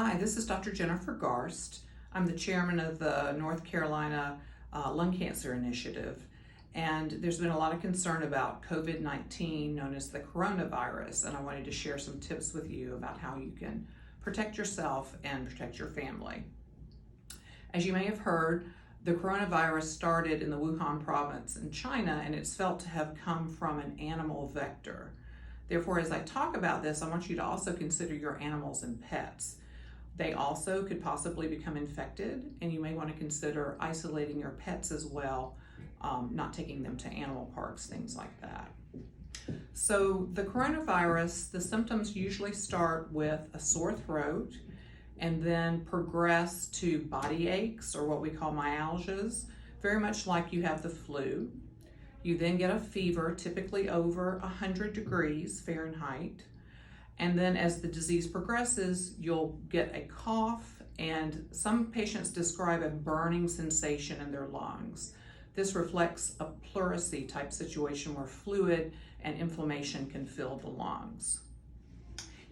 Hi, this is Dr. Jennifer Garst. I'm the chairman of the North Carolina Lung Cancer Initiative, and there's been a lot of concern about COVID-19, known as the coronavirus, and I wanted to share some tips with you about how you can protect yourself and protect your family. As you may have heard, the coronavirus started in the Wuhan province in China, and it's felt to have come from an animal vector. Therefore, as I talk about this, I want you to also consider your animals and pets. They also could possibly become infected, and you may want to consider isolating your pets as well, not taking them to animal parks, things like that. So the coronavirus, the symptoms usually start with a sore throat and then progress to body aches, or what we call myalgias, very much like you have the flu. You then get a fever, typically over 100 degrees Fahrenheit. And then as the disease progresses, you'll get a cough, and some patients describe a burning sensation in their lungs. This reflects a pleurisy type situation where fluid and inflammation can fill the lungs.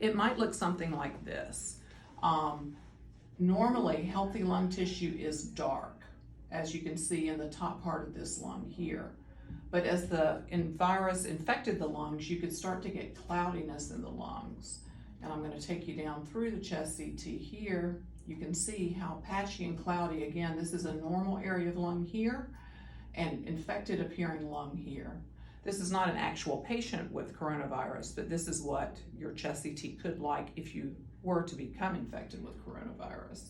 It might look something like this. Normally, healthy lung tissue is dark, as you can see in the top part of this lung here. But as the virus infected the lungs, you could start to get cloudiness in the lungs. And I'm going to take you down through the chest CT here. You can see how patchy and cloudy, again, this is a normal area of lung here and infected appearing lung here. This is not an actual patient with coronavirus, but this is what your chest CT could like if you were to become infected with coronavirus.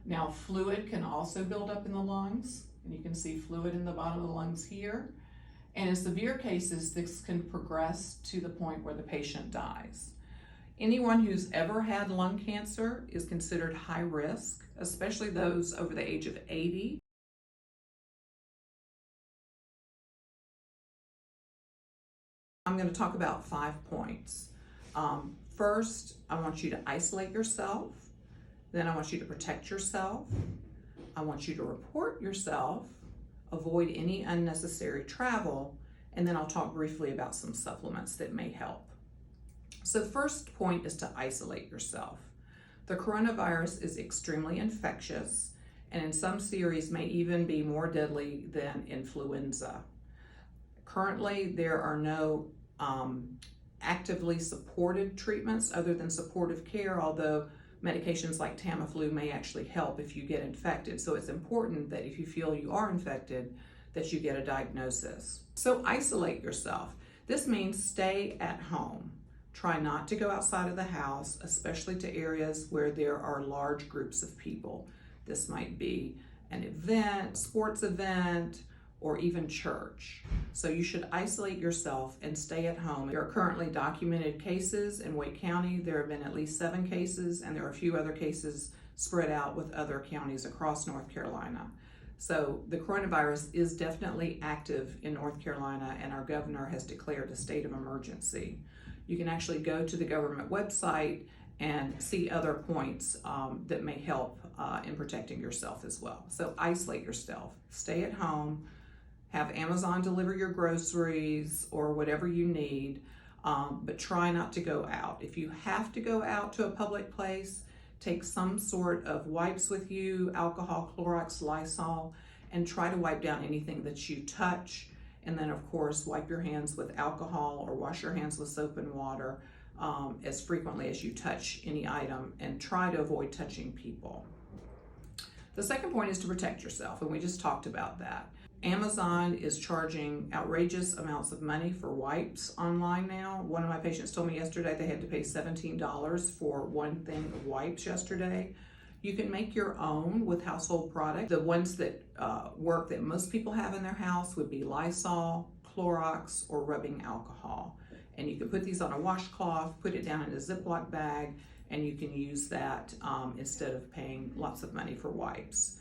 Now, fluid can also build up in the lungs, and you can see fluid in the bottom of the lungs here. And in severe cases, this can progress to the point where the patient dies. Anyone who's ever had lung cancer is considered high risk, especially those over the age of 80. I'm going to talk about 5 points. First, I want you to isolate yourself. Then I want you to protect yourself. I want you to report yourself, avoid any unnecessary travel, and then I'll talk briefly about some supplements that may help. So the first point is to isolate yourself. The coronavirus is extremely infectious, and in some series may even be more deadly than influenza. Currently, there are no actively supported treatments other than supportive care, although medications like Tamiflu may actually help if you get infected. So it's important that if you feel you are infected, that you get a diagnosis. So isolate yourself. This means stay at home. Try not to go outside of the house, especially to areas where there are large groups of people. This might be an event, sports event, or even church. So you should isolate yourself and stay at home. There are currently documented cases in Wake County. There have been at least 7 cases, and there are a few other cases spread out with other counties across North Carolina. So the coronavirus is definitely active in North Carolina, and our governor has declared a state of emergency. You can actually go to the government website and see other points that may help in protecting yourself as well. So isolate yourself, stay at home, have Amazon deliver your groceries or whatever you need, but try not to go out. If you have to go out to a public place, take some sort of wipes with you, alcohol, Clorox, Lysol, and try to wipe down anything that you touch. And then of course, wipe your hands with alcohol or wash your hands with soap and water as frequently as you touch any item, and try to avoid touching people. The second point is to protect yourself, and we just talked about that. Amazon is charging outrageous amounts of money for wipes online now. One of my patients told me yesterday they had to pay $17 for one thing of wipes yesterday. You can make your own with household products. The ones that work that most people have in their house would be Lysol, Clorox, or rubbing alcohol. And you can put these on a washcloth, put it down in a Ziploc bag, and you can use that instead of paying lots of money for wipes.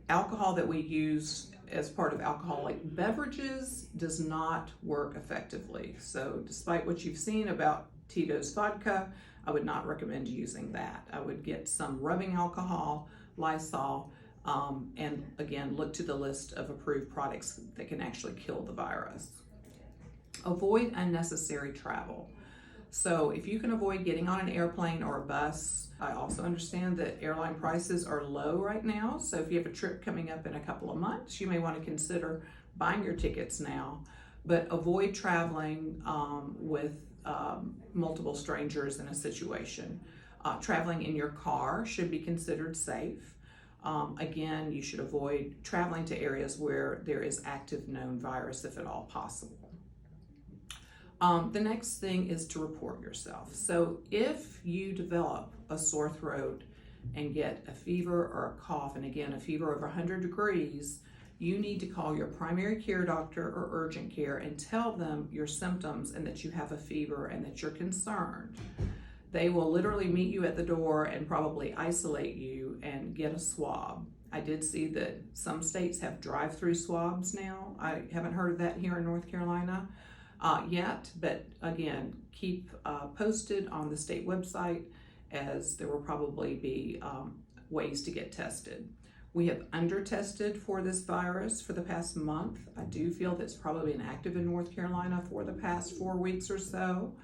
Alcohol that we use as part of alcoholic beverages does not work effectively. So despite what you've seen about Tito's vodka, I would not recommend using that. I would get some rubbing alcohol, Lysol, and again, look to the list of approved products that can actually kill the virus. Avoid unnecessary travel. So if you can avoid getting on an airplane or a bus, I also understand that airline prices are low right now. So if you have a trip coming up in a couple of months, you may want to consider buying your tickets now, but avoid traveling with multiple strangers in a situation. Traveling in your car should be considered safe. Again, you should avoid traveling to areas where there is active known virus if at all possible. The next thing is to report yourself. So if you develop a sore throat and get a fever or a cough, and again, a fever over 100 degrees, you need to call your primary care doctor or urgent care and tell them your symptoms and that you have a fever and that you're concerned. They will literally meet you at the door and probably isolate you and get a swab. I did see that some states have drive-through swabs now. I haven't heard of that here in North Carolina yet, but again, keep posted on the state website, as there will probably be ways to get tested. We have under-tested for this virus for the past month. I do feel that it's probably been active in North Carolina for the past 4 weeks or so.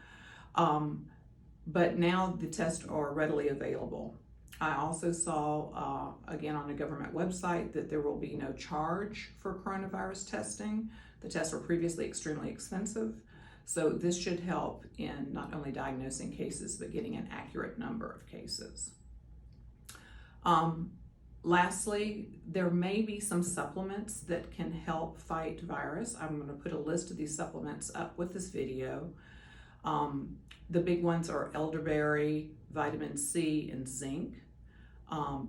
But now the tests are readily available. I also saw, again, on a government website that there will be no charge for coronavirus testing. The tests were previously extremely expensive. So this should help in not only diagnosing cases, but getting an accurate number of cases. Lastly, there may be some supplements that can help fight virus. I'm going to put a list of these supplements up with this video. The big ones are elderberry, vitamin C, and zinc.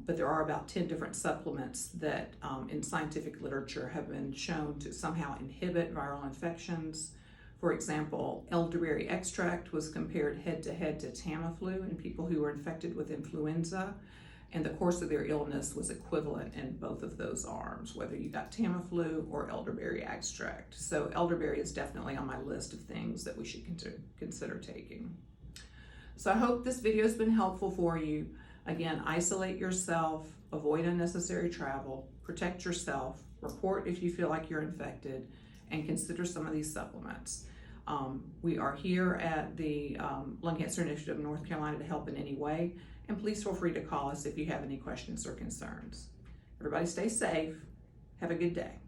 But there are about 10 different supplements that in scientific literature have been shown to somehow inhibit viral infections. For example, elderberry extract was compared head-to-head to Tamiflu in people who were infected with influenza, and the course of their illness was equivalent in both of those arms, whether you got Tamiflu or elderberry extract. So elderberry is definitely on my list of things that we should consider taking. So I hope this video has been helpful for you. Again, isolate yourself, avoid unnecessary travel, protect yourself, report if you feel like you're infected, and consider some of these supplements. We are here at the Lung Cancer Initiative of North Carolina to help in any way, and please feel free to call us if you have any questions or concerns. Everybody stay safe. Have a good day.